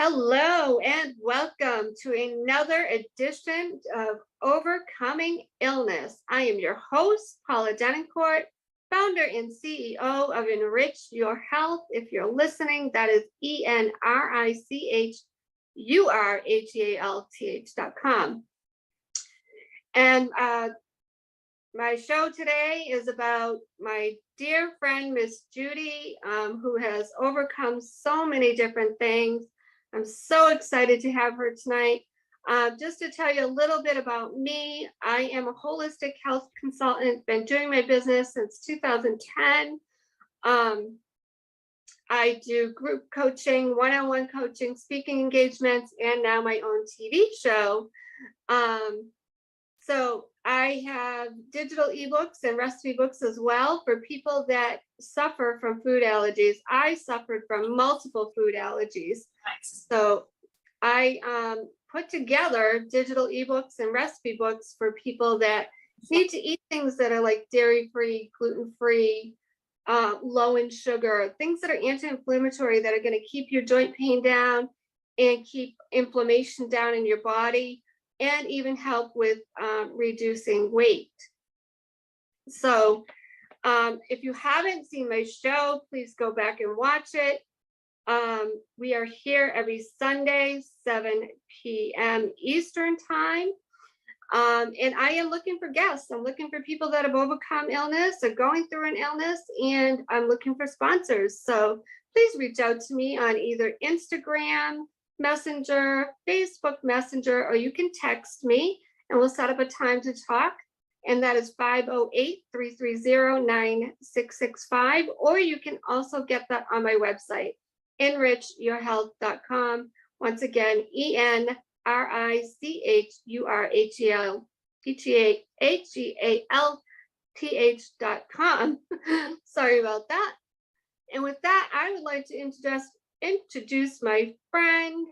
Hello and welcome to another edition of Overcoming Illness. I am your host, Paula Denoncourt, founder and CEO of Enrich Your Health. If you're listening, that is ENRICHURHEALTH.com. And my show today is about my dear friend, Miss Judy, who has overcome so many different things. I'm so excited to have her tonight. Just to tell you a little bit about me, I am a holistic health consultant, been doing my business since 2010. I do group coaching, one-on-one coaching, speaking engagements, and now my own TV show. So I have digital ebooks and recipe books as well for people that suffer from food allergies. I suffered from multiple food allergies. Nice. So I put together digital ebooks and recipe books for people that need to eat things that are like dairy-free, gluten-free, low in sugar, things that are anti-inflammatory that are going to keep your joint pain down and keep inflammation down in your body, and even help with reducing weight. So if you haven't seen my show, please go back and watch it. We are here every Sunday, 7 p.m. Eastern time. And I am looking for guests. I'm looking for people that have overcome illness or going through an illness, and I'm looking for sponsors. So please reach out to me on either Instagram Messenger, Facebook Messenger, or you can text me and we'll set up a time to talk. And that is 508-330-9665. Or you can also get that on my website, enrichyourhealth.com. Once again, ENRICHURHEALTH.com. Sorry about that. And with that, I would like to introduce my friend,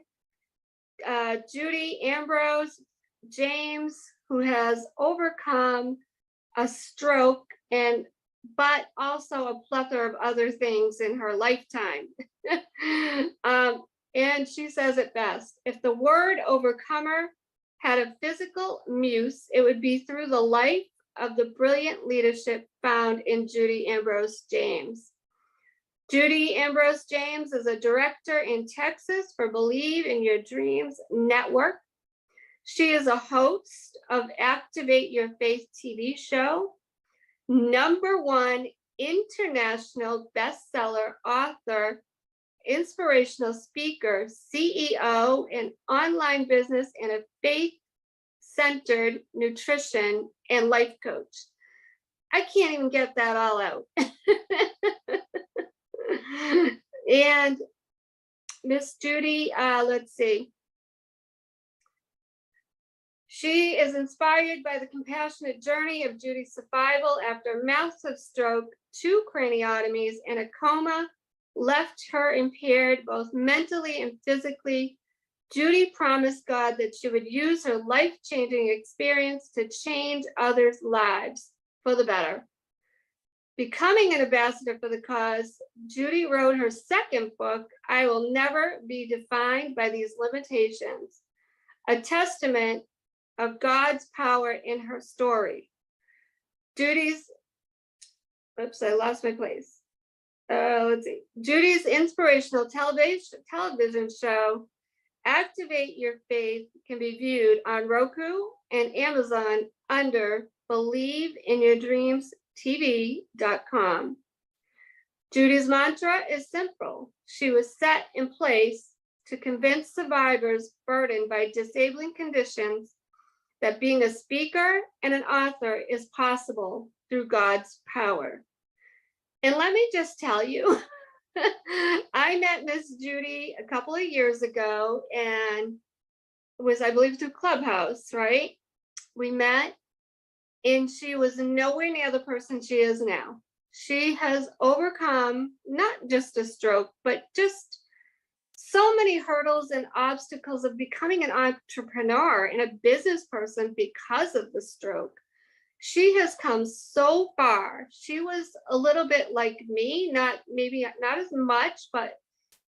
Judy Ambrose James, who has overcome a stroke but also a plethora of other things in her lifetime. And she says it best: if the word overcomer had a physical muse, it would be through the life of the brilliant leadership found in Judy Ambrose James. Judy Ambrose James is a director in Texas for Believe in Your Dreams Network. She is a host of Activate Your Faith TV show, #1 international bestseller author, inspirational speaker, CEO, and online business, and a faith-centered nutrition and life coach. I can't even get that all out. And Miss Judy, let's see. She is inspired by the compassionate journey of Judy's survival after a massive stroke, 2 craniotomies, and a coma left her impaired both mentally and physically. Judy promised God that she would use her life-changing experience to change others' lives for the better. Becoming an ambassador for the cause, Judy wrote her second book, I Will Never Be Defined by These Limitations, a testament of God's power in her story. Judy's inspirational television show, Activate Your Faith, can be viewed on Roku and Amazon under BelieveInYourDreamsTV.com. Judy's mantra is simple. She was set in place to convince survivors burdened by disabling conditions that being a speaker and an author is possible through God's power. And let me just tell you, I met Miss Judy a couple of years ago, and it was, I believe, through Clubhouse, right? We met, and she was nowhere near the person she is now. She has overcome not just a stroke, but just so many hurdles and obstacles of becoming an entrepreneur and a business person because of the stroke. She has come so far. She was a little bit like me, maybe not as much, but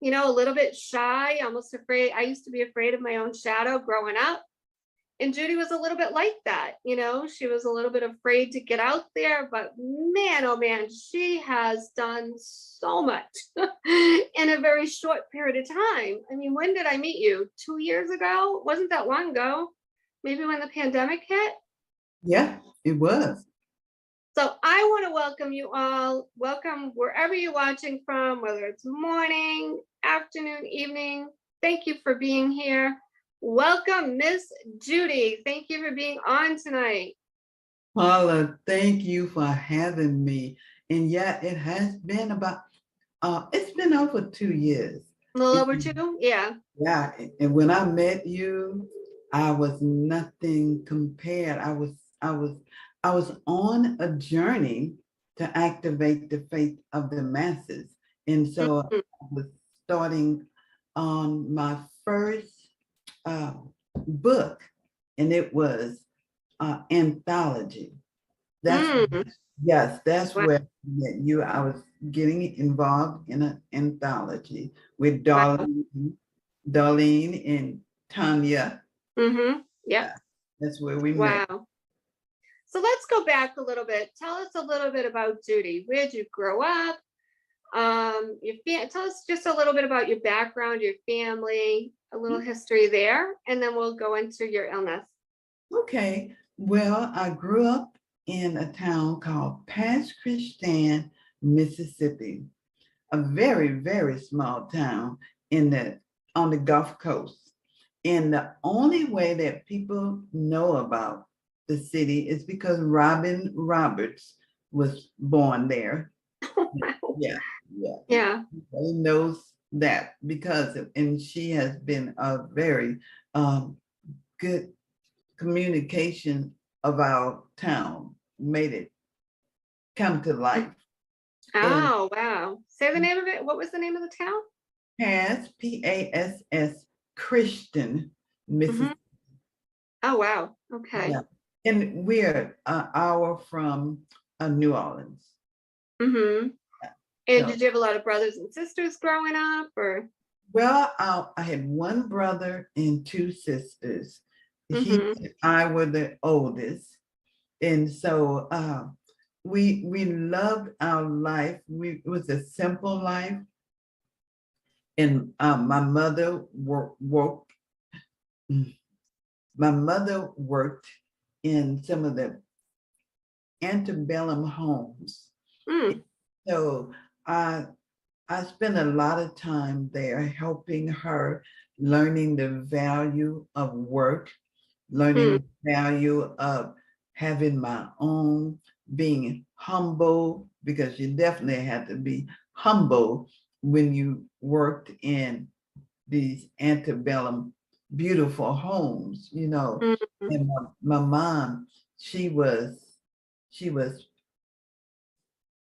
you know, a little bit shy, almost afraid. I used to be afraid of my own shadow growing up. And Judy was a little bit like that, you know, she was a little bit afraid to get out there, but man, oh man, she has done so much in a very short period of time. I mean, when did I meet you? 2 years ago? Wasn't that long ago? Maybe when the pandemic hit? Yeah, it was. So I want to welcome you all. Welcome wherever you're watching from, whether it's morning, afternoon, evening. Thank you for being here. Welcome, Miss Judy. Thank you for being on tonight. Paula, thank you for having me. And yeah, it has been about, it's been over 2 years. A little over And 2? Yeah. yeah, and when I met you, I was nothing compared. I was on a journey to activate the faith of the masses. And so Mhm. I was starting on my first uh, book, and it was anthology. That's Mm. yes, that's Wow. where I met you. I was getting involved in an anthology with Wow. Darlene and Tanya. Mm-hmm. Yep. Yeah, that's where we met. Wow. So let's go back a little bit. Tell us a little bit about Judy. Where'd you grow up? Tell us just a little bit about your background, your family, a little history there, and then we'll go into your illness. Okay, well, I grew up in a town called Pass Christian, Mississippi, a very, very small town in the on the Gulf Coast. And the only way that people know about the city is because Robin Roberts was born there. Wow. Yeah, yeah. Yeah. Everybody knows that because and she has been a very um, good communication of our town, made it come to life. And Oh, wow. Say the name of it. What was the name of the town? Pass, Christian, Hmm. Mississippi. Oh, wow. Okay. Yeah. And we're an hour from New Orleans. Hmm. And So, did you have a lot of brothers and sisters growing up, or? well, I had one brother and two sisters. He Hmm. and I were the oldest. And so we loved our life. It was a simple life. And my mother worked in some of the antebellum homes. Mm. So I I spent a lot of time there helping her, learning the value of work, learning Mm. the value of having my own, being humble, because you definitely had to be humble when you worked in these antebellum beautiful homes, you know. Mm. And my mom, she was she was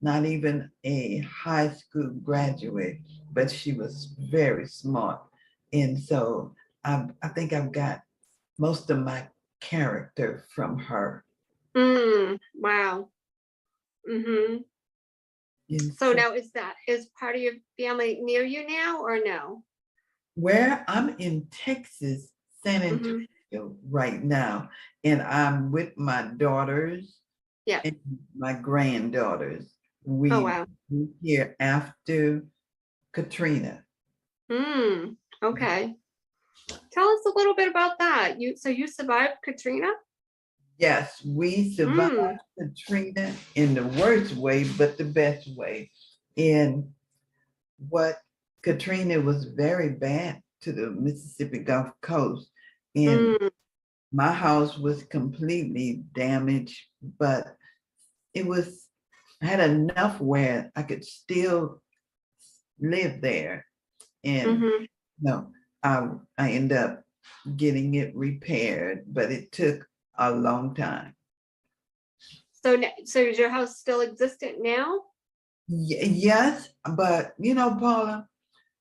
not even a high school graduate, but she was very smart. And so I think I've got most of my character from her. Mm. Wow. Hmm. And So so now is part of your family near you now or no? where I'm in Texas, San Hmm. Antonio right now, and I'm with my daughters Yeah. and my granddaughters. Oh, We wow. moved here after Katrina. Mm. Okay. Tell us a little bit about that. You survived Katrina? Yes, we survived Mm. Katrina in the worst way, but the best way. And what Katrina was very bad to the Mississippi Gulf Coast. And Mm. my house was completely damaged, but it was, I had enough where I could still live there. And Hmm. no, I ended up getting it repaired, but it took a long time. So is your house still existent now? Yes, but you know, Paula,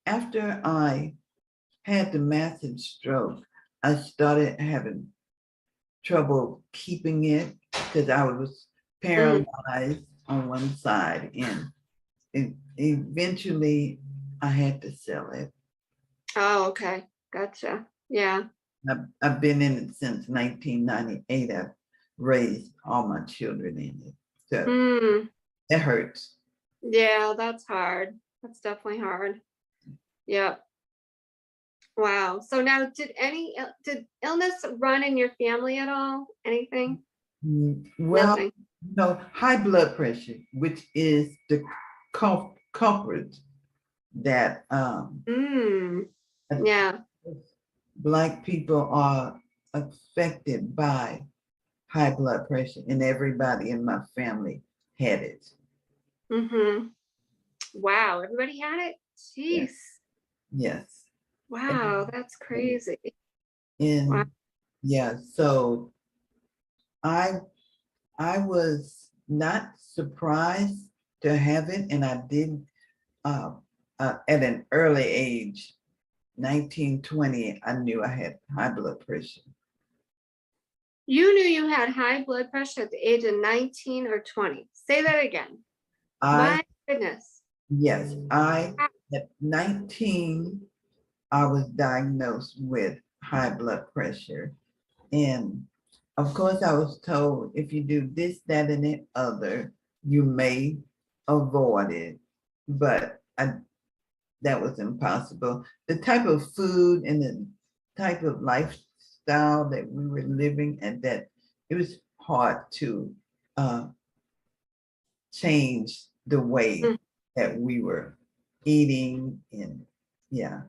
after I had the massive stroke, I started having trouble keeping it because I was Mm. paralyzed on one side, and eventually I had to sell it. Oh, okay. Gotcha. Yeah. I've been in it since 1998. I've raised all my children in it. So Mm, it hurts. yeah, that's hard. That's definitely hard. Yeah. Wow. So now did illness run in your family at all? Anything? Well, Nothing. no, high blood pressure, which is the culprit that Mm, yeah. Black people are affected by high blood pressure, and everybody in my family had it. Mm-hmm. Wow. Everybody had it? Yeah. Jeez. Yes. Wow, that's crazy. Wow. And yeah, so I I was not surprised to have it, and I did uh, at an early age, 1920, I knew I had high blood pressure. You knew you had high blood pressure at the age of 19 or 20. Say that again. I My goodness. Yes, I at 19, I was diagnosed with high blood pressure. And of course, I was told if you do this, that, and the other, you may avoid it. But that was impossible. The type of food and the type of lifestyle that we were living at that, it was hard to uh, change the way Mm, that we were eating and yeah.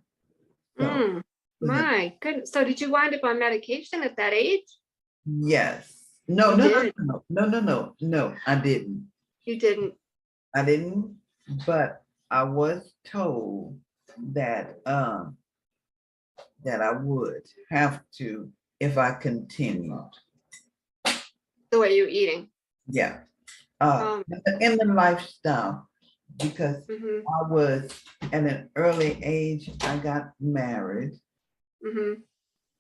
So mm, was it? my goodness. So did you wind up on medication at that age? Yes. No, You no, no, did. no, no, no, no, no, I didn't. You didn't. I didn't, but I was told that I would have to if I continued. The way you're eating. Yeah. Um, In the lifestyle, because mm-hmm, I was at an early age, I got married, mm-hmm,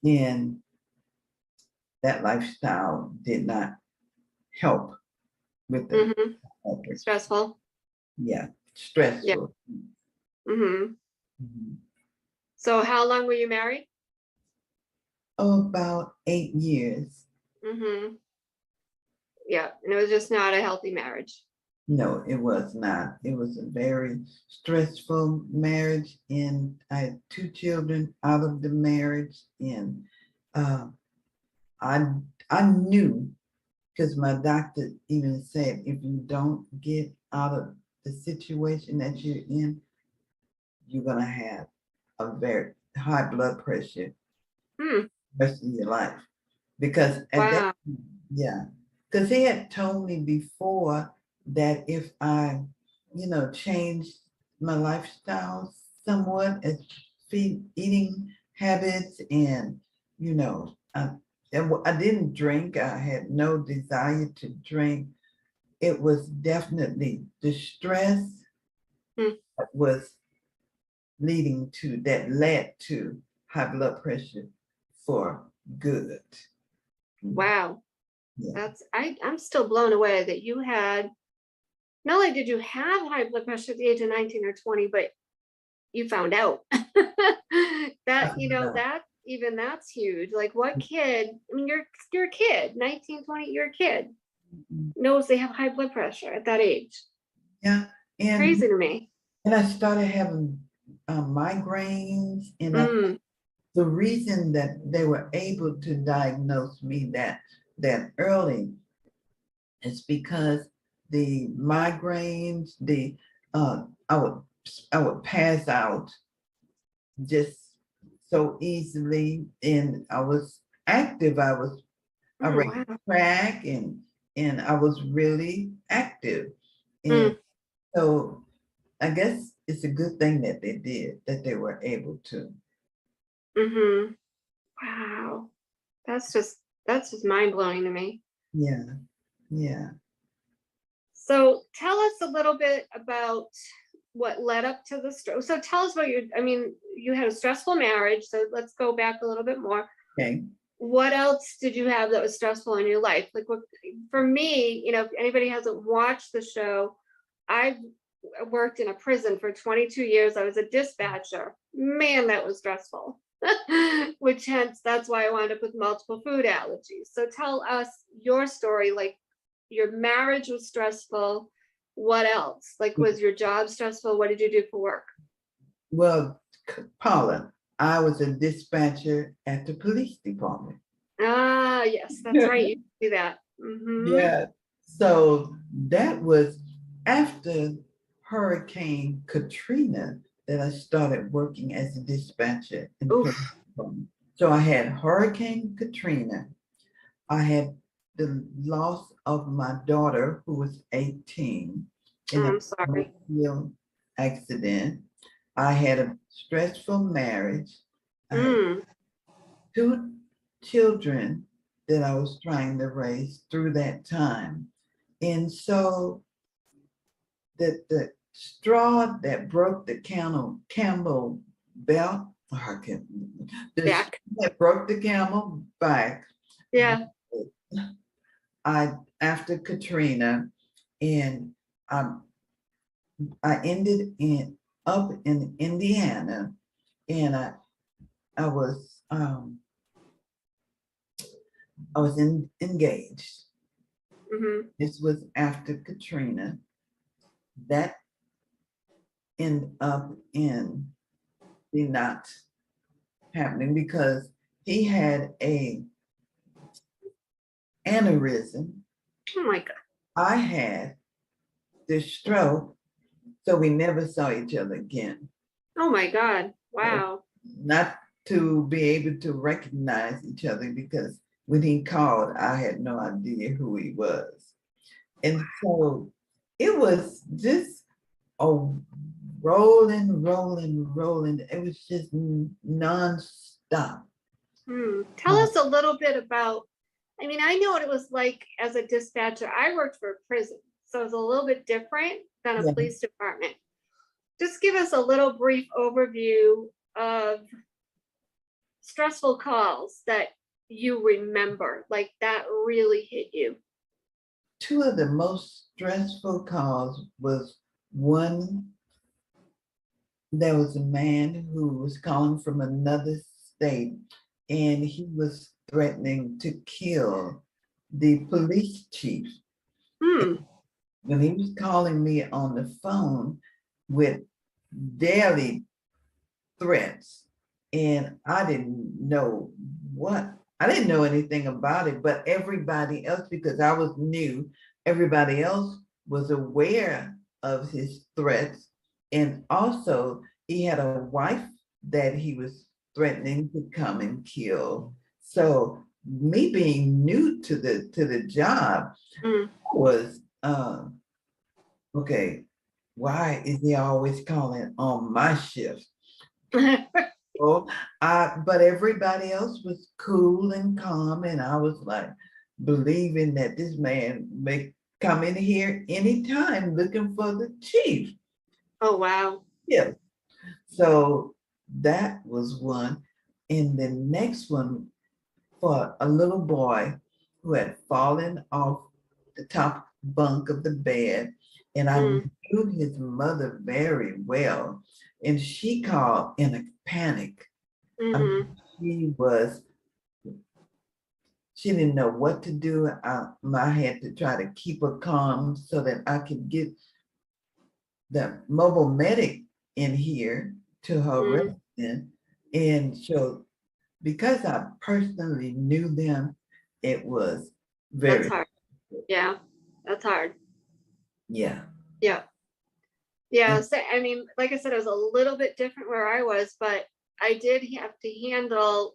and that lifestyle did not help with the mm-hmm. Stressful. yeah, Yeah. stressful. Mm-hmm. Mhm. So how long were you married? Oh, about 8 years. Mm-hmm. Yeah. And it was just not a healthy marriage. No, it was not. It was a very stressful marriage, and I had two children out of the marriage, and uh, I I knew because my doctor even said if you don't get out of the situation that you're in, you're gonna have a very high blood pressure Hmm. rest of your life. Because at that, Wow. yeah, because he had told me before that if I, changed my lifestyle somewhat as eating habits and, you know, I, I didn't drink. I had no desire to drink. It was definitely the stress Hmm. that was that led to high blood pressure for good. Wow. Yeah. I'm still blown away that you had, not only did you have high blood pressure at the age of 19 or 20, but you found out. I That, found out. that's huge. Like what kid, I mean, you're a kid, 19, 20, you're a kid, knows they have high blood pressure at that age. Yeah, and Crazy to me. I started having migraines, and Mm, the reason that they were able to diagnose me that early is because the migraines, I would pass out just so easily, and I was active. I oh, ran wow. track, and I was really active, and Mm, so I guess it's a good thing that they did, that they were able to. mm-hmm. Wow. That's just mind blowing to me. Yeah, yeah. So tell us a little bit about what led up to the stroke. So tell us about I mean, you had a stressful marriage. So let's go back a little bit more. Okay. What else did you have that was stressful in your life? Like what, for me, if anybody hasn't watched the show, I've worked in a prison for 22 years. I was a dispatcher. Man, that was stressful. Which hence, that's why I wound up with multiple food allergies. So tell us your story. Like, your marriage was stressful. What else? Like, was your job stressful? What did you do for work? Well, Paula, I was a dispatcher at the police department. Ah, yes, that's right. You do that. Yeah. So that was after Hurricane Katrina that I started working as a dispatcher in the police Oof. department. So I had Hurricane Katrina. I had the loss of my daughter, who was 18, in a I'm sorry. automobile accident. I had a stressful marriage. I had Mm, 2 children that I was trying to raise through that time. And so the straw that broke the camel belt, the straw back. that broke the camel back, Yeah. I after Katrina, and um, I ended in up in Indiana, and I was engaged. Hmm. This was after Katrina. That ended up in the not happening because he had a aneurysm. Oh my God. I had the stroke, so we never saw each other again. Oh my God. Wow. Not to be able to recognize each other because when he called, I had no idea who he was. And so it was just a rolling. It was just nonstop. Tell us a little bit about, I mean, I know what it was like as a dispatcher. I worked for a prison, so it's a little bit different than a Yeah. police department. Just give us a little brief overview of stressful calls that you remember, like that really hit you. Two of the most stressful calls was one, there was a man who was calling from another state and he was threatening to kill the police chief. Hmm. When he was calling me on the phone with daily threats, and I didn't know what, I didn't know anything about it, but everybody else, because I was new, everybody else was aware of his threats. And also, he had a wife that he was threatening to come and kill. So me being new to the job Mm. was okay, why is he always calling on my shift? Oh, but everybody else was cool and calm, and I was like believing that this man may come in here anytime looking for the chief. Oh, wow. Yeah. So that was one. And the next one for a little boy who had fallen off the top bunk of the bed. And I Mm. knew his mother very well. And she called in a panic. I Hmm. mean, she didn't know what to do. I had to try to keep her calm so that I could get the mobile medic in here to her Mm. resident. And so because I personally knew them, it was That's very, hard. Yeah, that's hard. yeah. Yeah. Yeah. And So, I mean, like I said, it was a little bit different where I was, but I did have to handle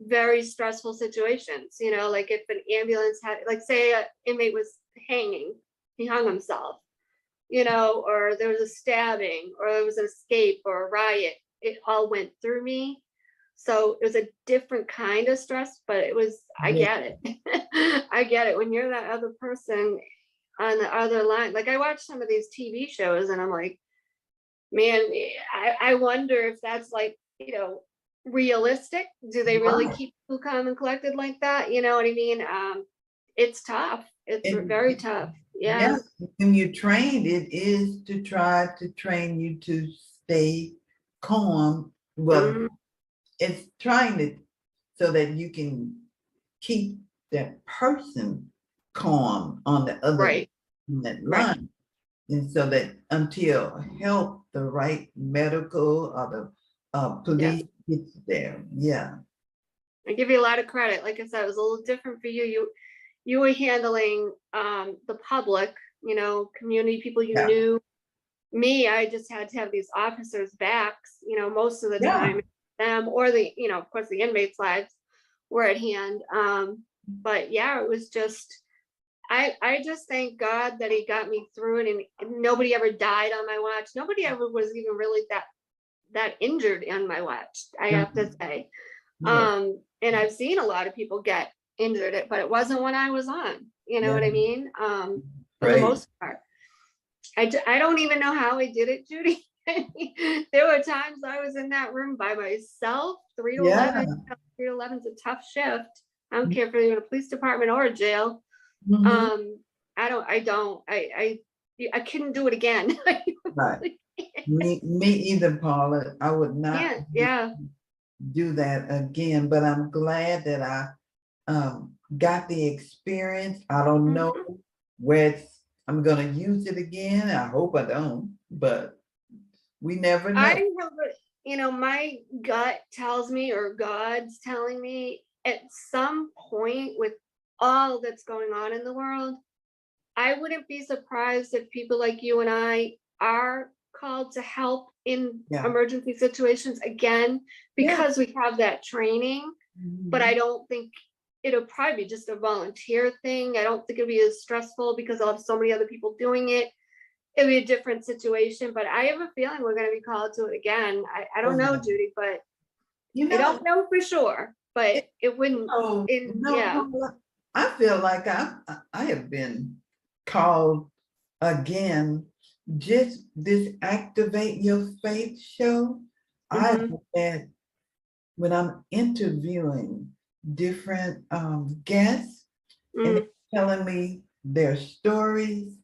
very stressful situations, like if an ambulance had, like say an inmate was hanging, he hung himself, or there was a stabbing or there was an escape or a riot, it all went through me. So it was a different kind of stress, but I yeah, get it. I get it when you're that other person on the other line. Like I watch some of these TV shows and I'm like, man, I wonder if that's like, realistic. Do they really right. keep people calm and collected like that? You know what I mean? It's tough. It's And very tough. Yeah. When you trained, it is to try to train you to stay calm. Well, Mhm. it's trying to so that you can keep that person calm on the other Right. end of that Right. line. And so that until help, the right medical or the Yeah. police gets there. Yeah. I give you a lot of credit. Like I said, it was a little different for you. You were handling the public, community people you Yeah. knew. Me, I just had to have these officers' backs, most of the Yeah. time, them or of course, the inmates' lives were at hand. But yeah, it was just, I just thank God that he got me through it, and nobody ever died on my watch. Nobody ever was even really that injured on my watch, I have to say. Yeah. And I've seen a lot of people get injured, but it wasn't when I was on, you know Yeah. what I mean? For the Right. most part. I don't even know how I did it, Judy. There were times I was in that room by myself, 3 to Yeah. 11. 3 to 11 is a tough shift. I don't care if you're in a police department or a jail. Mhm. Um, I couldn't do it again. I Right. really Me either, Paula. I would not can't. Yeah. do that again, but I'm glad that I got the experience. I don't know Mhm. where I'm gonna use it again. I hope I don't, but we never I know. have, my gut tells me, or God's telling me, at some point with all that's going on in the world, I wouldn't be surprised if people like you and I are called to help in Yeah. emergency situations again, Yeah. because we have that training. But I Mhm. don't think it'll probably be just a volunteer thing. I don't think it'll be as stressful because I'll have so many other people doing it. It'll be a different situation, but I have a feeling we're going to be called to it again. I Oh, don't know, yeah. Judy, but You I know, don't know for sure, but it, it wouldn't, yeah. Paula, I feel like I have been called again. Just this Activate Your Faith show. I have Hmm. had when I'm interviewing different guests and Mm, they're telling me their stories,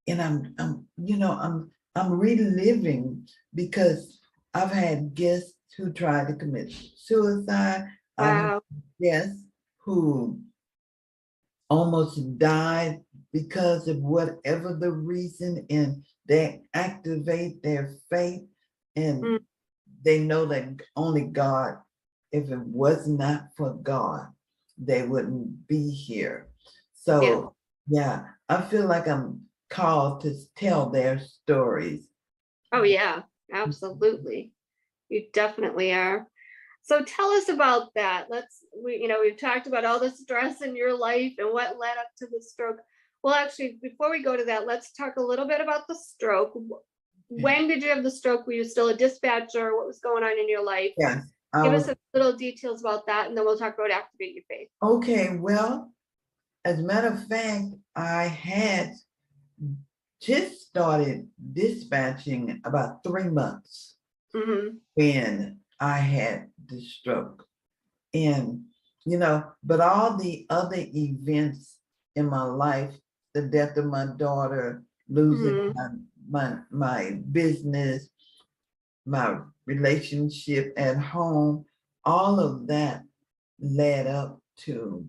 and I'm reliving because I've had guests who tried to commit suicide. I've had wow. guests who almost died because of whatever the reason, and they activate their faith Mm, and they know that only God, if it was not for God, they wouldn't be here. yeah. So, yeah, I feel like I'm called to tell their stories. Oh, yeah, absolutely. You definitely are. So tell us about that. We've talked about all the stress in your life and what led up to the stroke. Well, actually, before we go to that, let's talk a little bit about the stroke. When did you have the stroke? Were you still a dispatcher? What was going on in your life? Yes, I Give us was a little details about that, and then we'll talk about Activate Your Faith. okay. Well, as a matter of fact, I had just started dispatching about 3 months Mm-hmm. when I had the stroke. And, but all the other events in my life, the death of my daughter, losing Mm-hmm. my business, my relationship at home, all of that led up to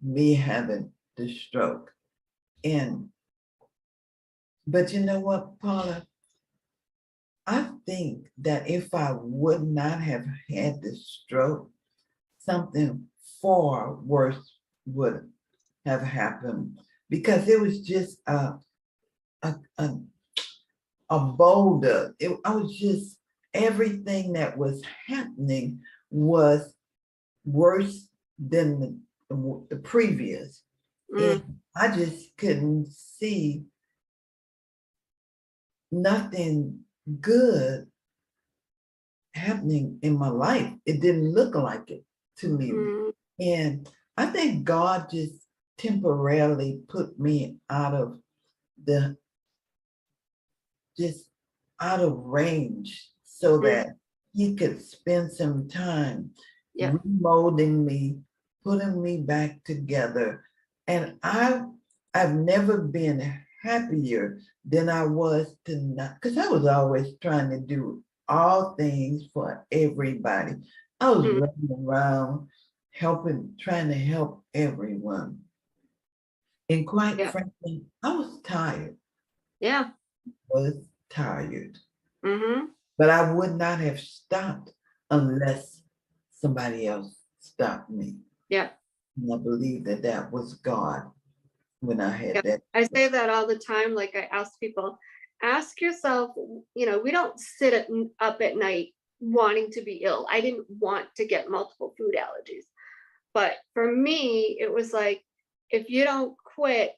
me having the stroke. And, but you know what, Paula? I think that if I would not have had the stroke, something far worse would have happened because it was just a, a, a boulder. I was just, everything that was happening was worse than the previous. Mm, And I just couldn't see nothing good happening in my life. It didn't look like it to me. mm, And I think God just temporarily put me out of the just out of range so mm. that he could spend some time Yeah. remolding me, putting me back together. And I've never been happier than I was to not, because I was always trying to do all things for everybody. I was Mm, running around helping, trying to help everyone. And quite yeah. frankly, I was tired, Yeah. was tired. Mm-hmm. But I would not have stopped unless somebody else stopped me. Yeah. And I believe that that was God when I had Yeah. that. I say that all the time. Like I ask people, ask yourself, we don't sit up at night wanting to be ill. I didn't want to get multiple food allergies. But for me, it was like, if you don't quit,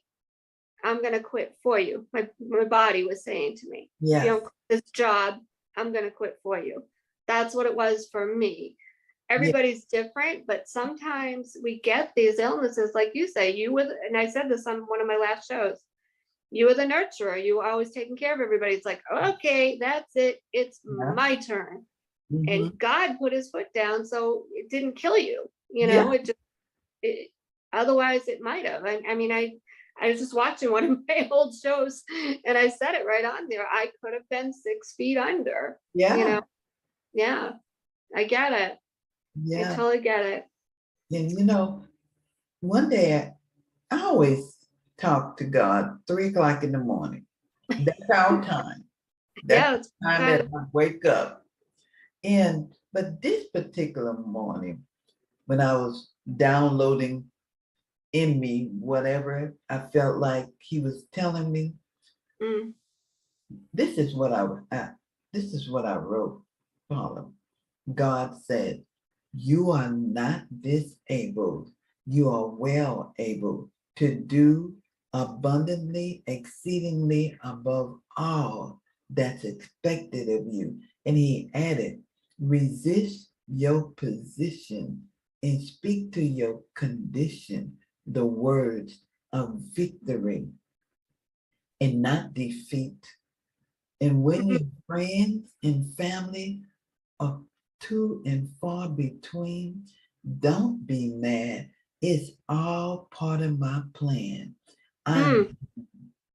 I'm going to quit for you. My body was saying to me, if you Yes, don't quit this job, I'm going to quit for you. That's what it was for me. yes, Everybody's different, but sometimes we get these illnesses, like you say, and I said this on one of my last shows, you were the nurturer. You were always taking care of everybody. It's like, okay, that's it. It's yeah, my turn. And mhm, God put his foot down, so it didn't kill you. yeah, It just, it, otherwise it might have. I mean, I was just watching one of my old shows and I said it right on there. I could have been 6 feet under, you yeah, know? Yeah, I get it. I yeah. totally get it. And one day I always talk to God 3 o'clock in the morning. That's our time. That's Yeah, the it's time that kind I wake up. And but this particular morning, when I was downloading in me whatever I felt like he was telling me, mm, this is what this is what I wrote, Paula. God said, you are not disabled. You are well able to do abundantly, exceedingly above all that's expected of you. And he added, resist your position and speak to your condition the words of victory and not defeat. And when mm, your friends and family are too and far between, don't be mad. It's all part of my plan. I'm mm.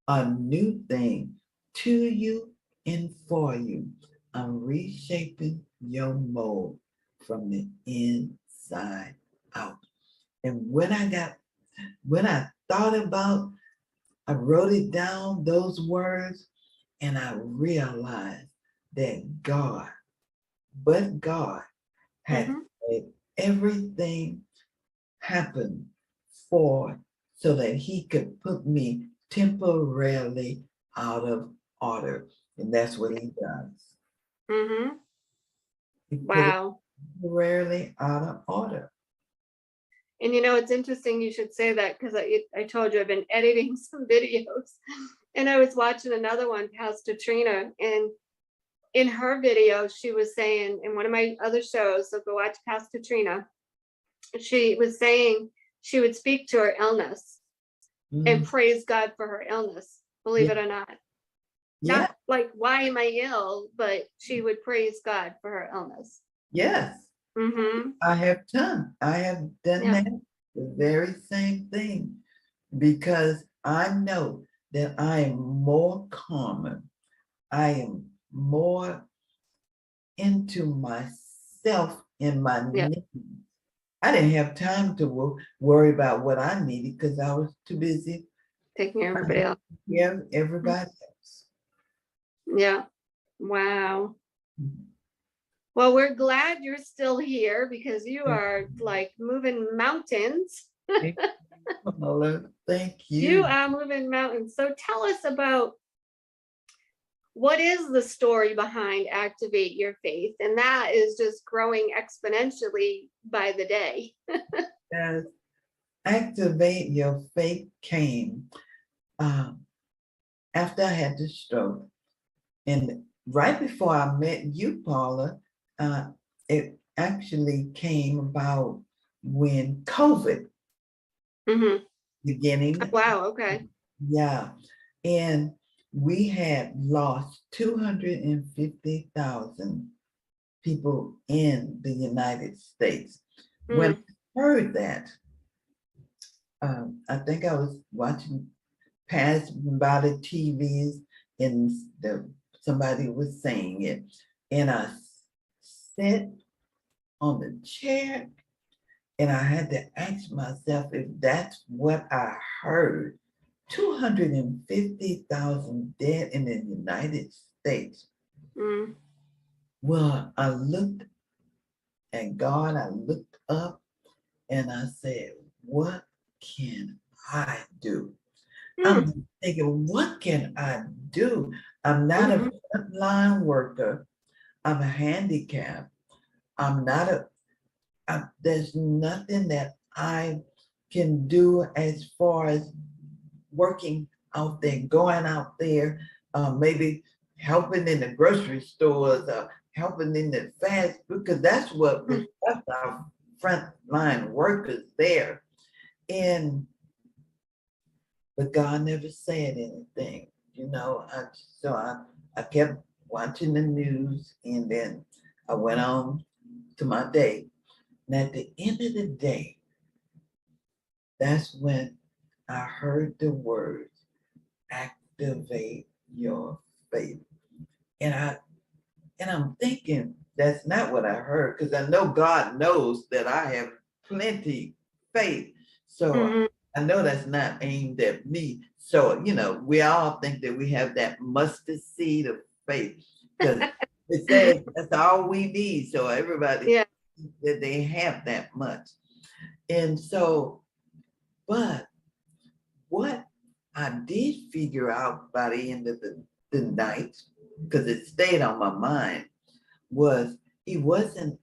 a new thing to you and for you. I'm reshaping your mold from the inside out. And when I thought about, I wrote it down, those words, and I realized that God had Mhm. made everything happen for so that he could put me temporarily out of order. And that's what he does. Mhm. He put it Wow. temporarily out of order. And it's interesting you should say that because I told you I've been editing some videos and I was watching another one, Pastor Trina, and in her video, she was saying in one of my other shows, so go watch Pastor Trina, she was saying she would speak to her illness and Mm, praise God for her illness, believe yeah, it or not. yeah, Not like, why am I ill? But she would praise God for her illness. yes. Mm-hmm. I have done Yeah. that, the very same thing, because I know that I am more common. I am more into myself and my Yeah. needs. I didn't have time to worry about what I needed because I was too busy Taking care of everybody else. yeah, everybody else. Yeah. Wow. Well, we're glad you're still here because you are like moving mountains. Thank you, Paula. Thank You you. are moving mountains. So tell us about what is the story behind Activate Your Faith? And that is just growing exponentially by the day. As Activate Your Faith came um, after I had the stroke. And right before I met you, Paula, uh, it actually came about when COVID Mm-hmm. beginning. Wow. Okay. Yeah. And we had lost 250,000 people in the United States. When Mm, I heard that, I think I was watching passing by the TVs and somebody was saying it. And I sat on the chair and I had to ask myself if that's what I heard. 250,000 dead in the United States. Mm. Well, I looked at God, I looked up and I said, what can I do? Mm. I'm thinking, what can I do? I'm not a Mhm. frontline worker. I'm handicapped. I'm not there's nothing that I can do as far as working out there, going out there, maybe helping in the grocery stores, helping in the fast, because that's Mm. that's our frontline workers there. And but God never said anything, you know. I kept watching the news, and then I went on to my day. And at the end of the day, that's when I heard the words, activate your faith. And I'm thinking that's not what I heard, because I know God knows that I have plenty faith. So Mhm. I know that's not aimed at me. So, you know, we all think that we have that mustard seed of faith, because it says that's all we need. So everybody Yeah. that they have that much. And so, but what I did figure out by the end of the night, because it stayed on my mind, was he wasn't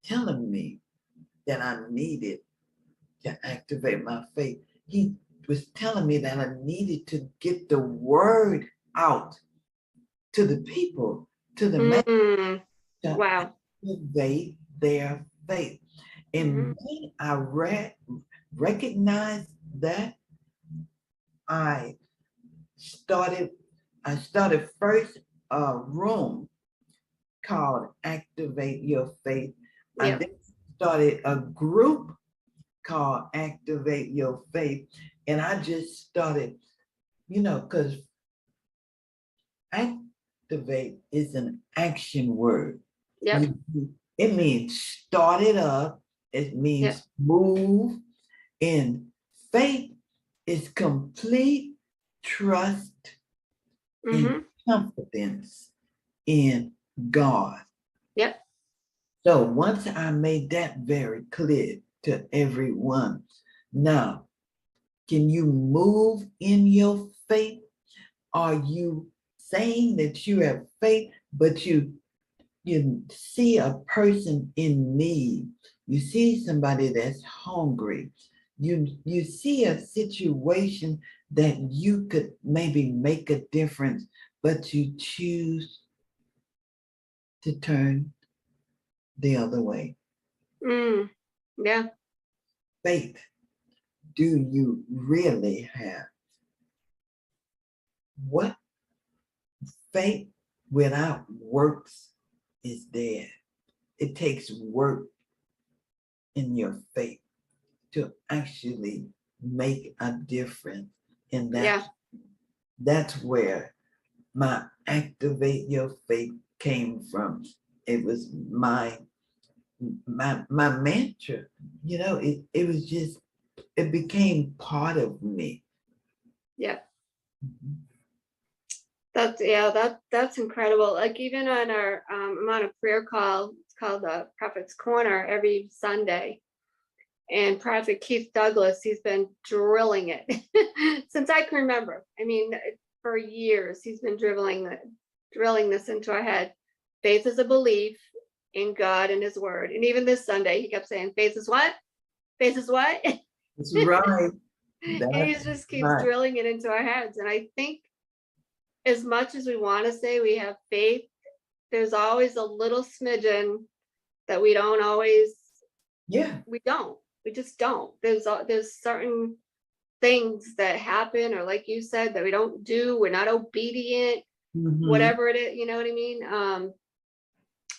telling me that I needed to activate my faith. He was telling me that I needed to get the word out to the people, to the man, Mm. to Wow. activate their faith. Mhm. And when I recognized that, I started I started first a room called Activate Your Faith. I Yeah. then started a group called Activate Your Faith. And I just started, you know, because activate is an action word. Yep. It means start it up, it Yep. means move, and faith is complete trust and Mhm. confidence in God. Yep. So once I made that very clear to everyone, now, can you move in your faith? Are you saying that you have faith, but you see a person in need? You see somebody that's hungry. You see a situation that you could maybe make a difference, but you choose to turn the other way. Mm. Yeah. Faith, do you really have? What faith without works is dead. It takes work in your faith to actually make a difference. And Yeah. that's where my activate your faith came from. It was my mantra. You know, it was just it became part of me. Yeah. That's incredible. Like even on our I'm on a prayer call, it's called the Prophet's Corner every Sunday. And Prophet Keith Douglas, he's been drilling it since I can remember. I mean, for years, he's been drilling this into our head. Faith is a belief in God and his word. And even this Sunday, he kept saying, faith is what? Faith is what? That's right. And he That's just keeps right. drilling it into our heads. And I think as much as we want to say we have faith, there's always a little smidgen that we don't always, Yeah. we just don't. There's certain things that happen, or like you said, that we don't do, we're not obedient, Mhm. whatever it is, you know what I mean?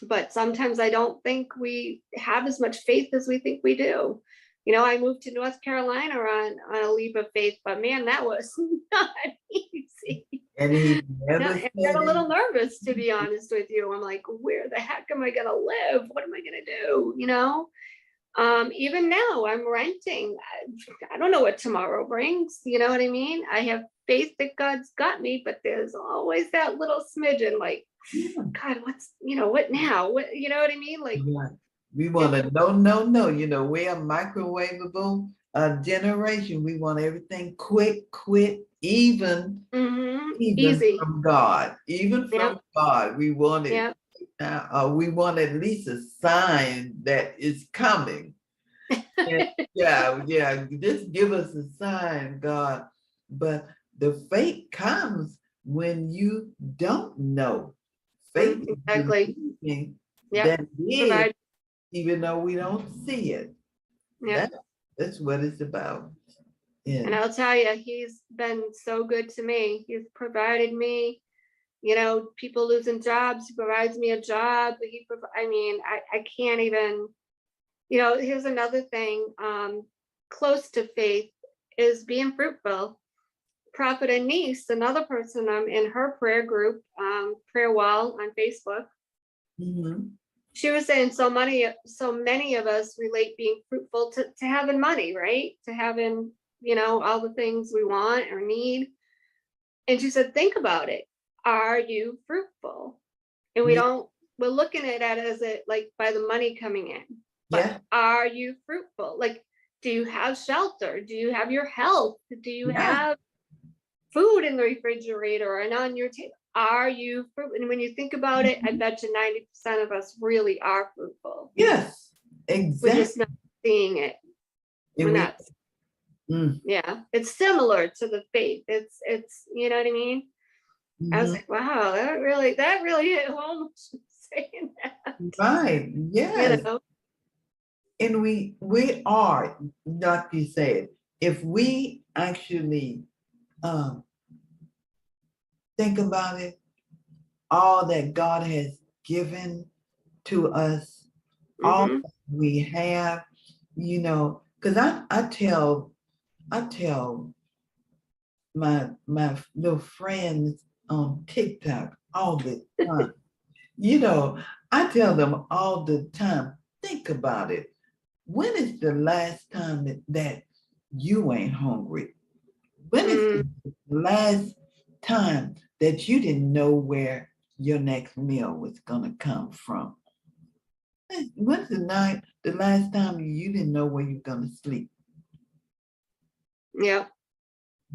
But sometimes I don't think we have as much faith as we think we do. You know, I moved to North Carolina on a leap of faith, but man, that was not easy. And he No, never I said got a little it. nervous, to be honest with you. I'm like, where the heck am I gonna live? What am I gonna do? You know? Even now I'm renting. I don't know what tomorrow brings. You know what I mean? I have faith that God's got me, but there's always that little smidgen like, Yeah. God, what's, you know, what now? What, you know what I mean? Like, Right. We want to no, no, no. You know, we're a microwavable generation. We want everything quick, even easy. from God, even Yep. from God. We want it. Yep. We want at least a sign that it's coming. And yeah. Just give us a sign, God. But the faith comes when you don't know. Faith is Exactly. believing Yep. that it is, Provide. even though we don't see it. Yep. That's what it's about. Yeah. And I'll tell you, he's been so good to me. He's provided me, you know, people losing jobs, he provides me a job. I mean, I can't even, you know, here's another thing, close to faith is being fruitful. Prophet and niece, another person, I'm in her prayer group, prayer wall on Facebook. Mhm. She was saying so many of us relate being fruitful to having money, right? To having, you know, all the things we want or need. And she said, think about it. Are you fruitful? And Yeah. we're looking at it as it like by the money coming in. But Yeah. are you fruitful? Like, do you have shelter? Do you have your health? Do you Yeah. have food in the refrigerator and on your table? Are you fruitful? And when you think about it, I bet you 90% of us really are fruitful. Yes. We're just Exactly. not seeing it. And We're we, not. mm, Yeah, it's similar to the faith. It's you know what I mean? I was mhm. like, wow, that really hit home saying that, Right. you Yes. know. And we are, like you said, if we actually um, think about it, all that God has given to us, all Mm-hmm. that we have, you know, because I tell my little friends on TikTok all the time, you know, I tell them all the time, think about it. When is the last time that you ain't hungry? When is Mm, the last time that you didn't know where your next meal was gonna come from? When's the last time you didn't know where you're gonna sleep? yeah.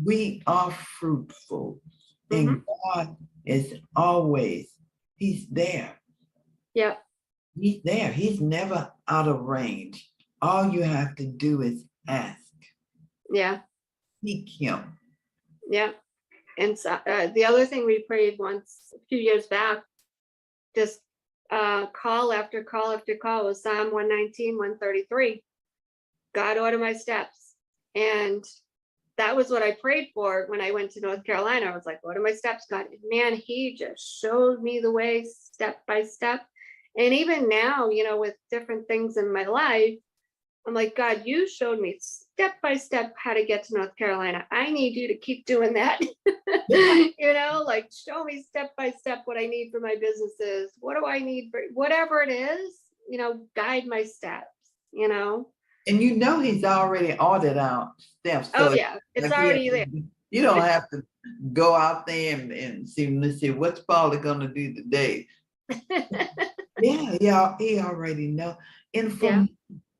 We are fruitful, Mm-hmm. and God is always, He's there. Yeah. He's there. He's never out of range. All you have to do is ask. Yeah. Seek Him. Yeah. And so, the other thing we prayed once a few years back, just call after call after call, was Psalm 119, 133. God, order my steps. And that was what I prayed for when I went to North Carolina. I was like, what are my steps, God? And man, he just showed me the way step by step. And even now, you know, with different things in my life, I'm like, God, you showed me step by step how to get to North Carolina. I need you to keep doing that. You know, like show me step by step what I need for my businesses. What do I need for whatever it is, you know, guide my steps, you know. And you know He's already ordered out steps. Oh So yeah, it's if he has already there. you don't have to go out there and see, let's see, what's Paula gonna do today? Yeah, he already know. And Yeah. from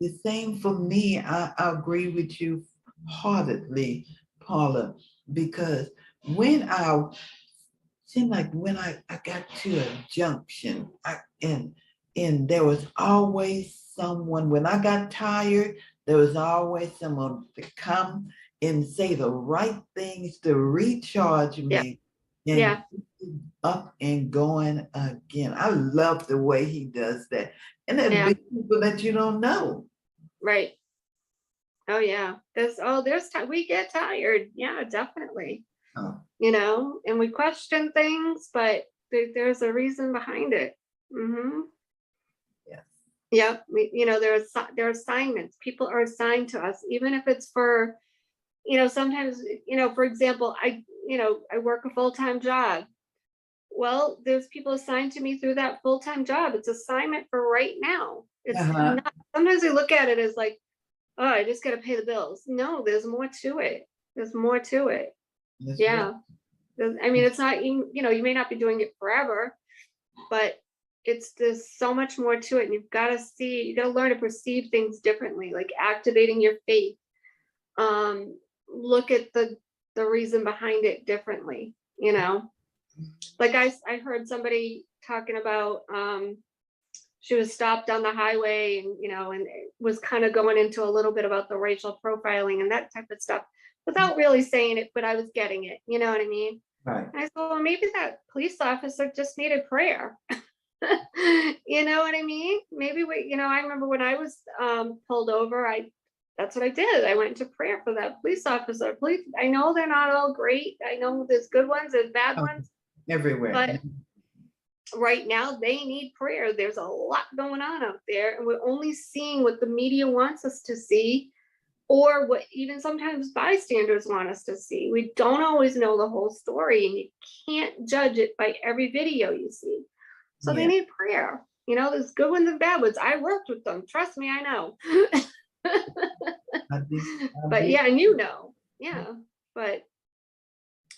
the same for me, I agree with you heartedly, Paula, because when I seemed like when I got to a junction, and there was always someone, when I got tired, there was always someone to come and say the right things to recharge Yeah. me and Yeah. up and going again. I love the way he does that. And there'll Yeah. be people that you don't know. Right. Oh yeah. There's time we get tired. Yeah, definitely. Oh, You know, and we question things, but there's a reason behind it. Mm-hmm. yes. Yeah, you know, there are assignments. People are assigned to us, even if it's for, you know, sometimes, you know, for example, I work a full-time job. Well, there's people assigned to me through that full-time job. It's assignment for right now. It's Uh-huh. not, sometimes I look at it as like, oh, I just gotta pay the bills. No, there's more to it. There's more to it. That's right. Yeah. I mean, it's not, you know, you may not be doing it forever, but there's so much more to it. And you got to learn to perceive things differently, like activating your faith. Look at the reason behind it differently, you know. Like I heard somebody talking about she was stopped on the highway, and you know, and it was kind of going into a little bit about the racial profiling and that type of stuff without really saying it, but I was getting it, you know what I mean? Right. And I said, well, maybe that police officer just needed prayer. You know what I mean? Maybe you know, I remember when I was pulled over, that's what I did. I went to prayer for that police officer. Police, I know they're not all great. I know there's good ones, there's bad Oh, ones, everywhere. but right now they need prayer. There's a lot going on out there, and we're only seeing what the media wants us to see, or what even sometimes bystanders want us to see. We don't always know the whole story, and you can't judge it by every video you see. So they Yeah. need prayer. You know, there's good ones and bad ones. I worked with them. Trust me, I know. I did. I But did. yeah, and you know, yeah. But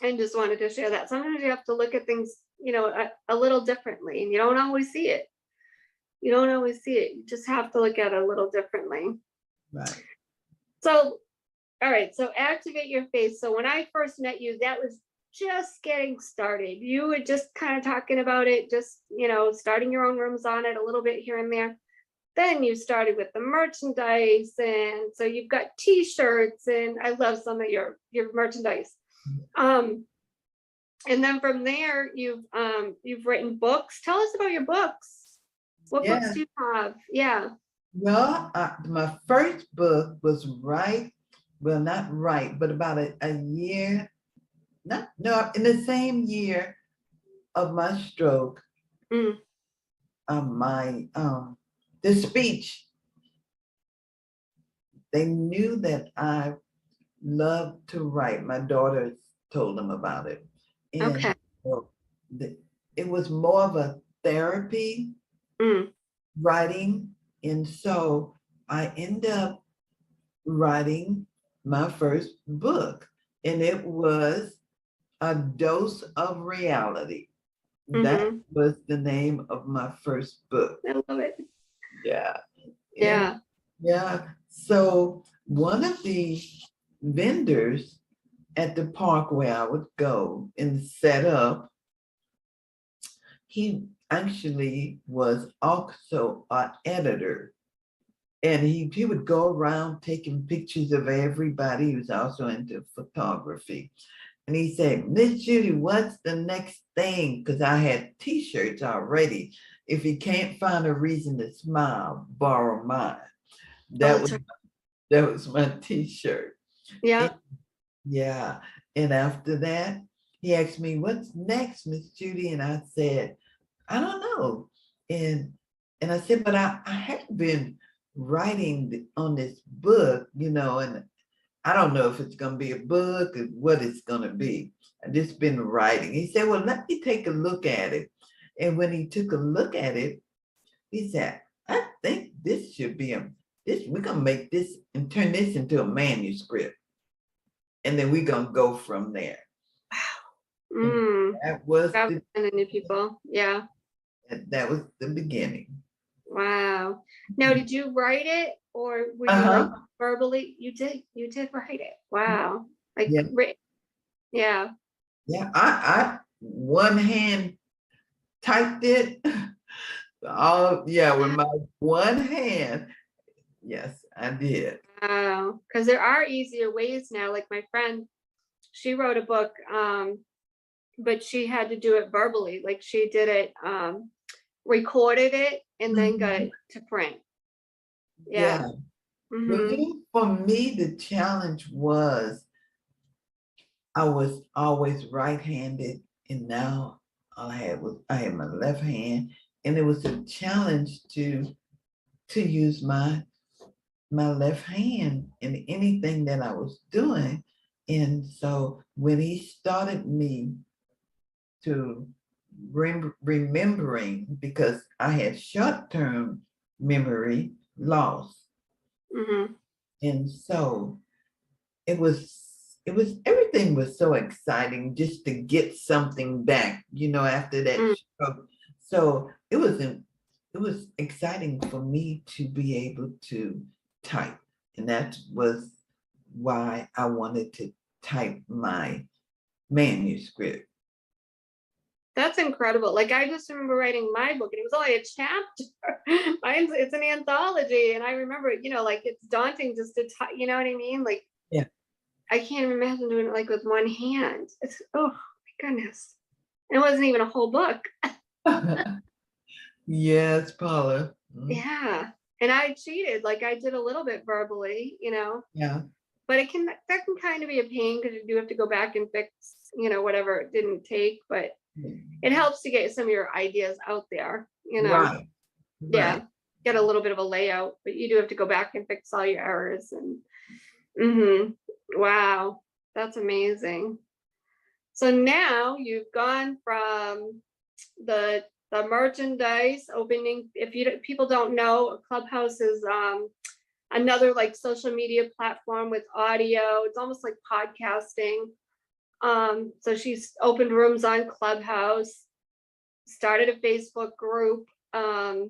I just wanted to share that. Sometimes you have to look at things, you know, a little differently, and you don't always see it. You don't always see it. You just have to look at it a little differently. Right. So, all right. So activate your faith. So when I first met you, that was just getting started. You were just kind of talking about it, just, you know, starting your own rooms on it a little bit here and there. Then you started with the merchandise, and so you've got t-shirts, and I love some of your merchandise. Um, and then from there you've written books. Tell us about your books. What books Yeah. do you have? Yeah. Well, my first book was well, not right, but about a year, not, no, in the same year of my stroke, Mm, my, the speech, they knew that I loved to write. My daughters told them about it. okay. And so it was more of a therapy Mm, writing. And so I ended up writing my first book, and it was A Dose of Reality. That mm-hmm. was the name of my first book. I love it. Yeah. Yeah. Yeah. Yeah. So one of the vendors at the park where I would go and set up, he actually was also an editor. And he would go around taking pictures of everybody. He was also into photography. And he said, Miss Judy, what's the next thing? Because I had t-shirts already. If you can't find a reason to smile, borrow mine. Oh, That that's was right. that was my t-shirt. And, Yeah. yeah. And after that, he asked me, what's next, Miss Judy? And I said, I don't know. And I said, but I have been writing on this book, you know, and I don't know if it's going to be a book or what it's going to be. I've just been writing. He said, well, let me take a look at it. And when he took a look at it, he said, I think this should be we're going to make this and turn this into a manuscript. And then we're going to go from there. And Mm. that was God the, sending new people. Yeah. that was the beginning. Wow. Now, did you write it, or were you like Uh-huh. verbally? You did write it. Wow. Like, Yeah. yeah. Yeah. I one hand typed it. Oh, yeah, with my one hand. Yes, I did. Wow. Because there are easier ways now. Like my friend, she wrote a book, but she had to do it verbally. Like she did it, recorded it, and then got Mhm. it to print. Yeah. Yeah. Well, Mm-hmm. for me, the challenge was I was always right-handed, and now all I had my left hand, and it was a challenge to to use my left hand in anything that I was doing. And so when he started me to remembering, because I had short-term memory loss. Mm-hmm. And so everything was so exciting just to get something back, after that stroke. So it was exciting for me to be able to type. And that was why I wanted to type my manuscript. That's incredible. Like I just remember writing my book and it was only a chapter. It's an anthology. And I remember, like it's daunting just to type, you know what I mean? Like, Yeah. I can't imagine doing it like with one hand. It's, oh my goodness. It wasn't even a whole book. Yes, Paula. Yeah. And I cheated. Like I did a little bit verbally, Yeah. but that can kind of be a pain because you do have to go back and fix, whatever it didn't take, but it helps to get some of your ideas out there, Right. Yeah. Right. Get a little bit of a layout, but you do have to go back and fix all your errors and wow, that's amazing. So now you've gone from the merchandise opening. If people don't know, Clubhouse is another like social media platform with audio. It's almost like podcasting. So she's opened rooms on Clubhouse, started a Facebook group, and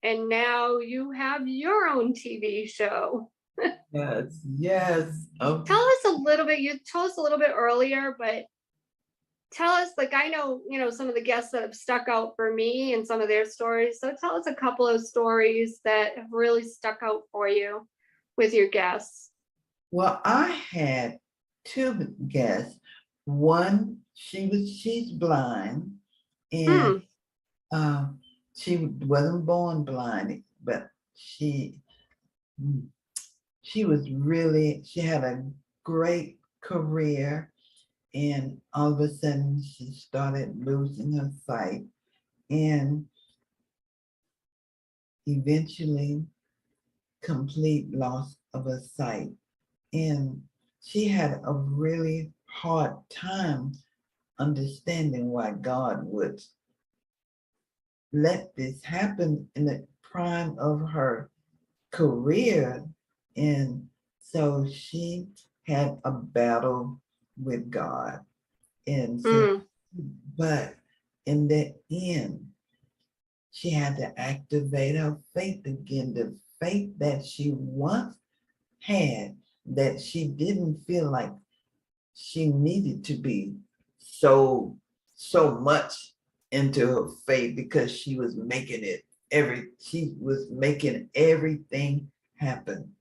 now you have your own TV show. Yes. Yes. Oh, Tell us a little bit. You told us a little bit earlier, but tell us, like, I know, some of the guests that have stuck out for me and some of their stories. So tell us a couple of stories that have really stuck out for you with your guests. well, I had two guests. One, she's blind, and she wasn't born blind, but she she had a great career, and all of a sudden she started losing her sight, and eventually complete loss of her sight. And she had a really hard time understanding why God would let this happen in the prime of her career. And so she had a battle with God. And so, but in the end, she had to activate her faith again, the faith that she once had, that she didn't feel like she needed to be so much into her faith, because she was making everything happen.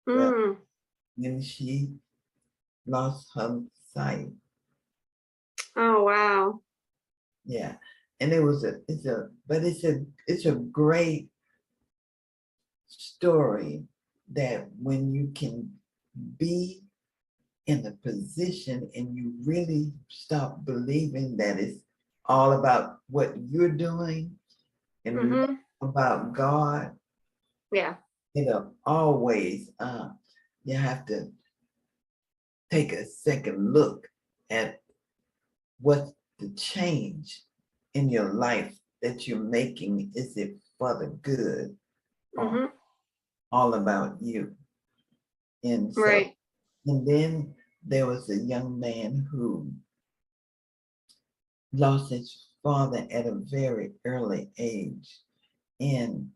But when she lost her sight, Oh, wow. yeah, and it's a great story, that when you can be in a position and you really stop believing that it's all about what you're doing and about God, Yeah. Always you have to take a second look at what the change in your life that you're making. Is it for the good, or all about you? And so, Right. and then there was a young man who lost his father at a very early age, and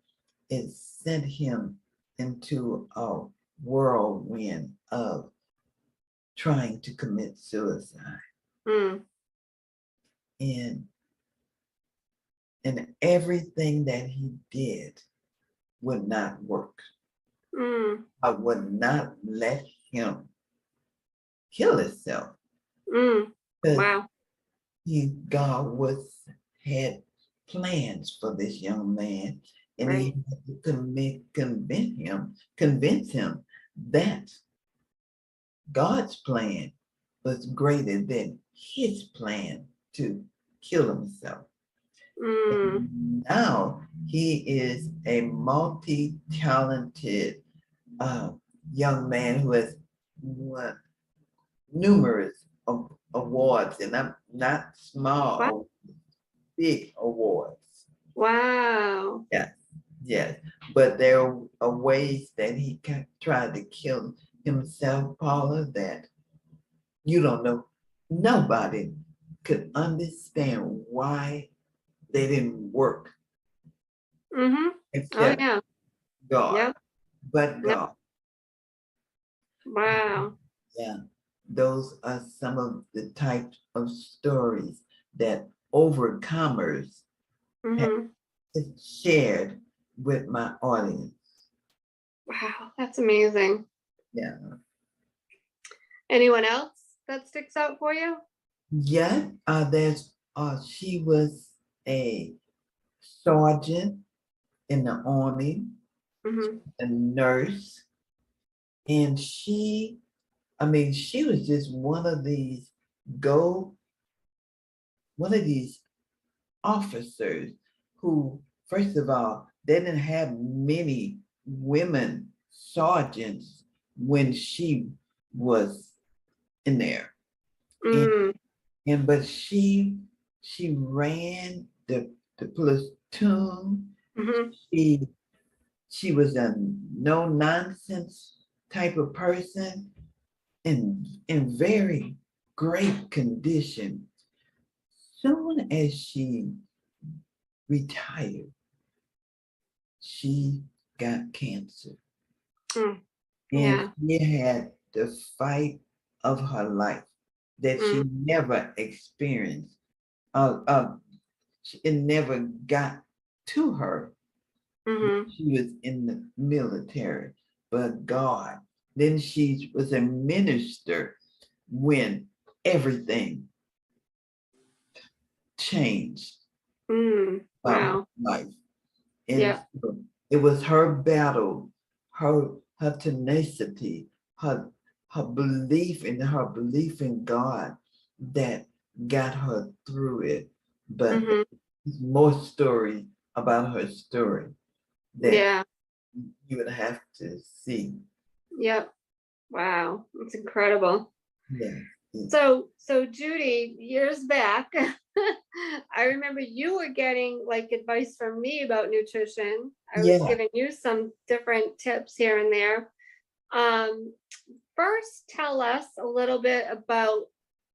it sent him into a whirlwind of trying to commit suicide. And everything that he did would not work. I would not let him kill himself. Wow. God had plans for this young man, and he had to convince him that God's plan was greater than his plan to kill himself. Mm. Now he is a multi-talented young man who has won numerous awards, and I'm not Wow. small, big awards. Wow. Yes, yes. But there are ways that he tried to kill himself, Paula, that you don't know. Nobody could understand why they didn't work Mm-hmm. Oh except yeah. God. Yep. But Yep. God. Wow. Yeah. Those are some of the types of stories that overcomers have Mm-hmm. shared with my audience. Wow. That's amazing. Yeah. Anyone else that sticks out for you? Yeah. She was a sergeant in the army, Mm-hmm. a nurse, and she was just go, one of these officers who, first of all, they didn't have many women sergeants when she was in there. And, Mm. but she ran the platoon. Mm-hmm. She she was a no nonsense type of person in very great condition. Soon as she retired, she got cancer, Mm. and Yeah. she had the fight of her life that Mm. she never experienced. It never got to her when Mm-hmm. she was in the military, but God. Then she was a minister when everything changed Mm. about her Wow. life. And Yeah. so it was her battle, her tenacity, her belief in God that got her through it. But Mm-hmm. there's more story about her story that Yeah. you would have to see. Yep. Wow. That's incredible. Yeah. So Judy, years back, I remember you were getting like advice from me about nutrition. I was Yeah. giving you some different tips here and there. Um, First, tell us a little bit about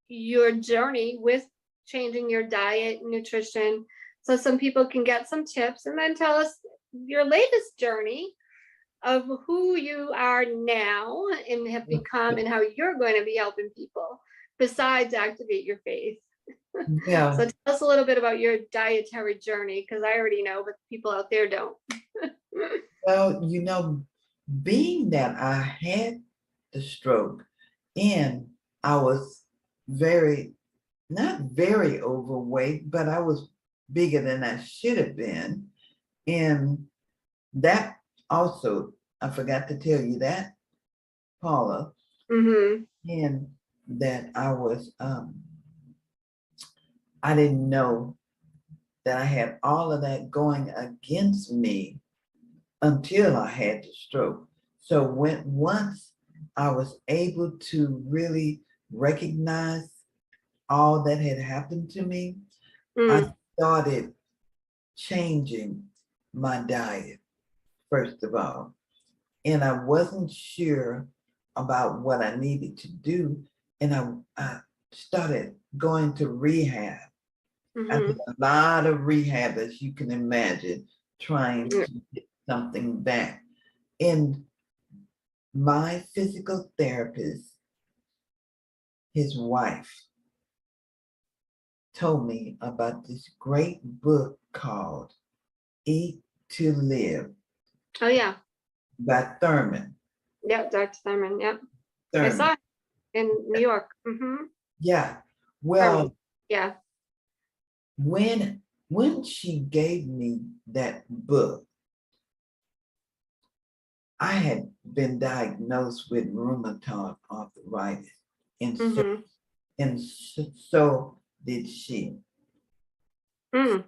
your journey with changing your diet and nutrition so some people can get some tips, and then tell us your latest journey of who you are now and have become and how you're going to be helping people besides activate your faith. Yeah. So tell us a little bit about your dietary journey, because I already know, but people out there don't. Well, being that I had the stroke and I was very, not very overweight, but I was bigger than I should have been. And that also, I forgot to tell you that, Paula, Mm-hmm. and that I didn't know that I had all of that going against me until I had the stroke. So once I was able to really recognize all that had happened to me, I Mm. started changing my diet, first of all. And I wasn't sure about what I needed to do. And I started going to rehab. I did Mm-hmm. a lot of rehab, as you can imagine, trying to get something back. And my physical therapist, his wife, told me about this great book called Eat to Live Oh yeah. by Thurman. Yep, Dr. Thurman. Yep. I Thurman. saw it in New York. Mm-hmm. Yeah. Thurman. Well, Yeah. when she gave me that book, I had been diagnosed with rheumatoid arthritis, and so, Mm-hmm. and so did she. Mm.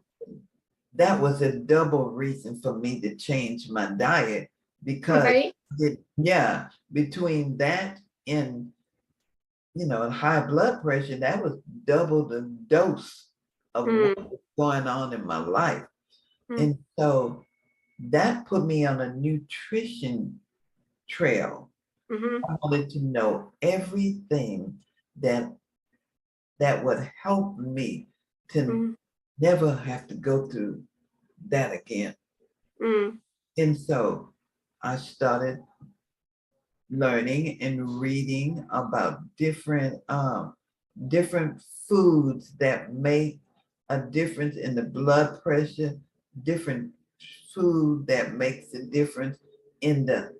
that was a double reason for me to change my diet because Right. yeah, between that and high blood pressure, that was double the dose of what Mm, was going on in my life. mm, And so that put me on a nutrition trail. mm-hmm, I wanted to know everything that would help me to mm, never have to go through that again. mm, And so I started learning and reading about different foods that make a difference in the blood pressure, different food that makes a difference in the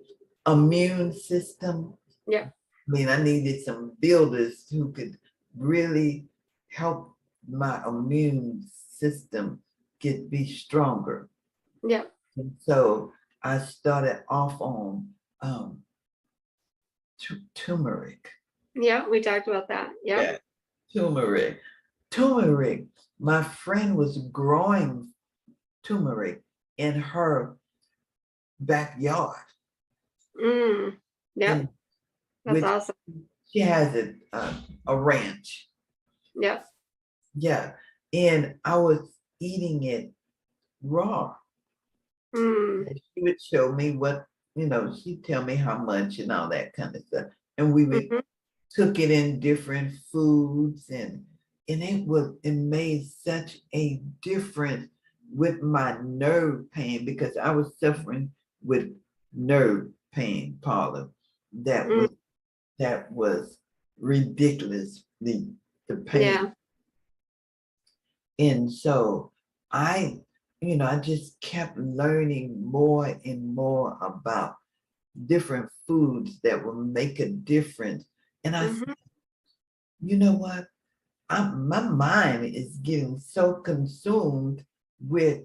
immune system. yeah, I mean, I needed some builders who could really help my immune system be stronger. yeah, And so I started off on um, turmeric. yeah. We talked about that. Yeah. Yeah, turmeric. Turmeric. My friend was growing turmeric in her backyard, Mm, yep. in That's which awesome. she has a ranch. Yep. Yeah, and I was eating it raw. Mm, And she would show me she'd tell me how much and all that kind of stuff. And we would mm-hmm, took it in different foods and it made such a difference with my nerve pain because I was suffering with nerve pain, Paula. That mm, was that was ridiculous, the pain. yeah. And so I, I just kept learning more and more about different foods that will make a difference. And I said, Mm-hmm, you know what? My mind is getting so consumed with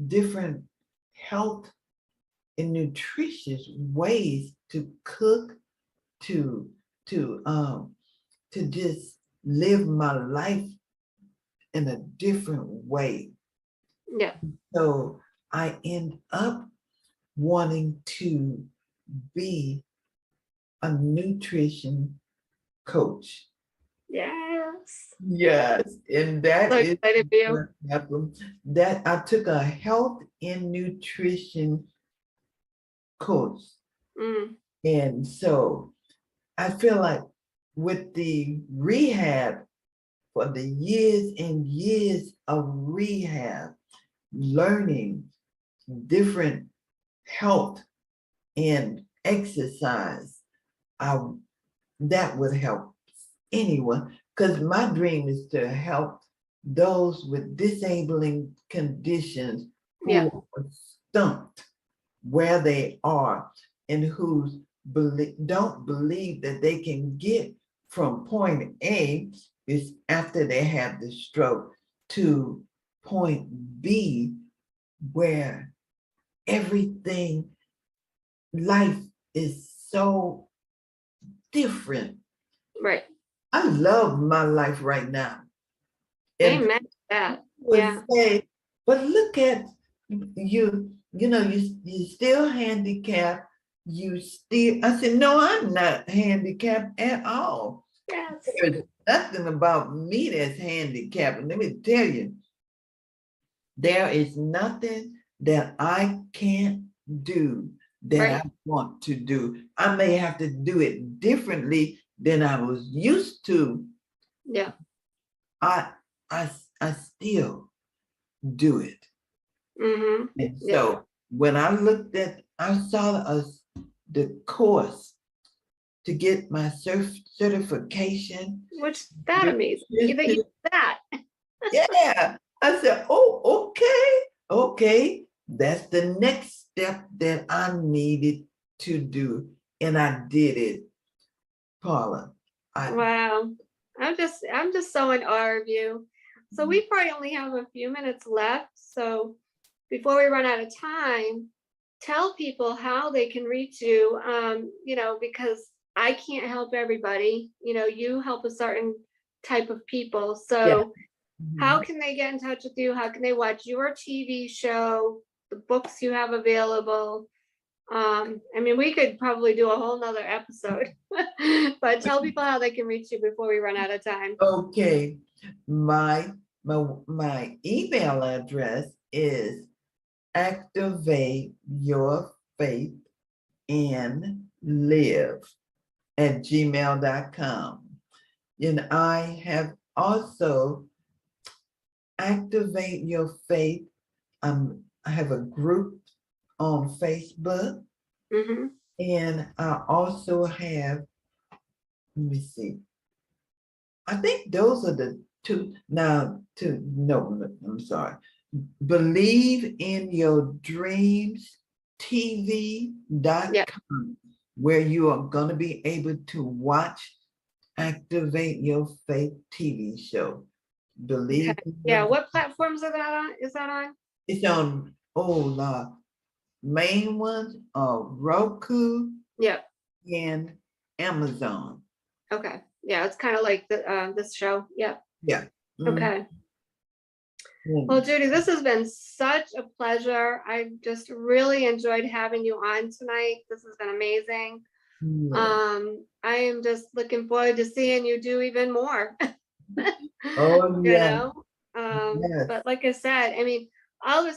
different health and nutritious ways to cook, to to um to just live my life in a different way. yeah. So I end up wanting to be a nutrition coach. Yes. Yes, and that So is excited for you. what happened. That I took a health and nutrition course. Mm, And so I feel like with the rehab, for the years and years of rehab, learning different health and exercise, I that would help anyone because my dream is to help those with disabling conditions yeah. who are stumped where they are and who don't believe that they can get from point A is after they have the stroke to point B where everything life is so different. Right. I love my life right now. And Amen to that. would Yeah. say, but look at you, you still handicapped. You still, I said, no, I'm not handicapped at all. Yes. There's nothing about me that's handicapped. And let me tell you, there is nothing that I can't do that I Right. want to do. I may have to do it differently than I was used to. Yeah. I I I still do it. Mm-hmm. And Yeah. so when I saw the course to get my certification. Which that amazing that you did that. Yeah, I said, oh, okay. That's the next step that I needed to do. And I did it, Paula. I Wow. I'm just so in awe of you. So we probably only have a few minutes left. So before we run out of time, tell people how they can reach you. Because I can't help everybody. You help a certain type of people. Yeah. So how can they get in touch with you? How can they watch your TV show, the books you have available? I mean, we could probably do a whole nother episode, but tell people how they can reach you before we run out of time. Okay, my email address is activate your faith and live at gmail.com. And I have also activate your faith. I have a group on Facebook, Mhm. and I also have, let me see, I think those are the two. Now, no, I'm sorry. Believe in Your Dreams TV.com, where you are going to be able to watch Activate Your Faith TV show. Believe Okay. in Yeah, your, what platforms are that on? Is that on? it's on, main ones are Roku Yep. and Amazon. Okay. Yeah, it's kind of like this show. Yep. Yeah. Okay. Well, Judy, this has been such a pleasure. I just really enjoyed having you on tonight. This has been amazing. Yeah. I am just looking forward to seeing you do even more. Oh, You yeah. know, Yes. but like I said, I mean,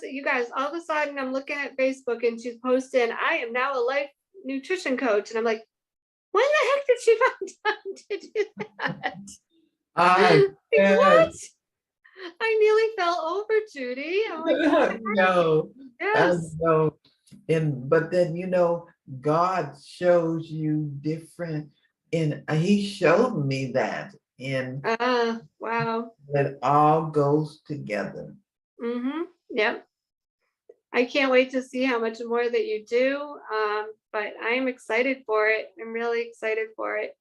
you guys, all of a sudden I'm looking at Facebook and she's posting, I am now a life nutrition coach. And I'm like, when the heck did she find time to do that? I Like, what? I nearly fell over, Judy. I'm like, what the heck? know. I Yes. know. But then God shows you different, and He showed me that, and Wow. it all goes together. Mm-hmm. Yep. I can't wait to see how much more that you do. But I am excited for it. I'm really excited for it.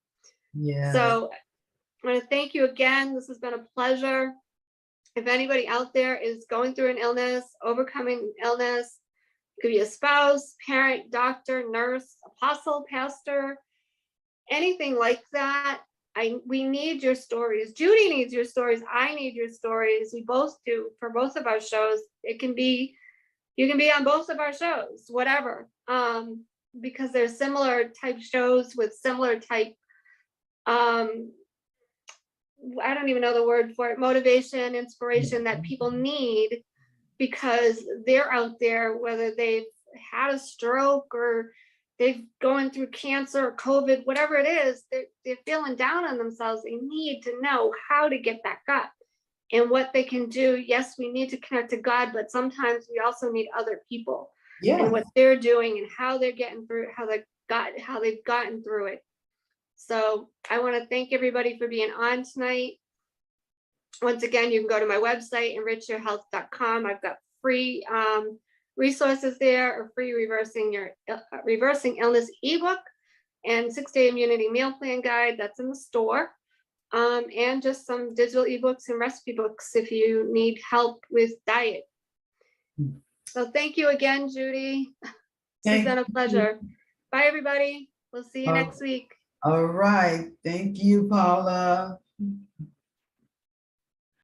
Yeah. So I want to thank you again. This has been a pleasure. If anybody out there is going through an illness, overcoming an illness, it could be a spouse, parent, doctor, nurse, apostle, pastor, anything like that. We need your stories. Judy needs your stories. I need your stories. We both do for both of our shows. You can be on both of our shows, whatever. Because they're similar type shows with similar type I don't even know the word for it, motivation, inspiration that people need because they're out there, whether they've had a stroke or they've going through cancer or COVID, whatever it is, they're feeling down on themselves. They need to know how to get back up and what they can do. Yes, we need to connect to God, but sometimes we also need other people and Yeah. what they're doing and how they're getting through it, how they've gotten through it. So I want to thank everybody for being on tonight. Once again, you can go to my website, enrichyourhealth.com. I've got free resources there, a free reversing illness ebook and 6-day immunity meal plan guide that's in the store. And just some digital ebooks and recipe books if you need help with diet. So thank you again, Judy. This has been a pleasure. Bye, everybody. We'll see you next week. All right. Thank you, Paula.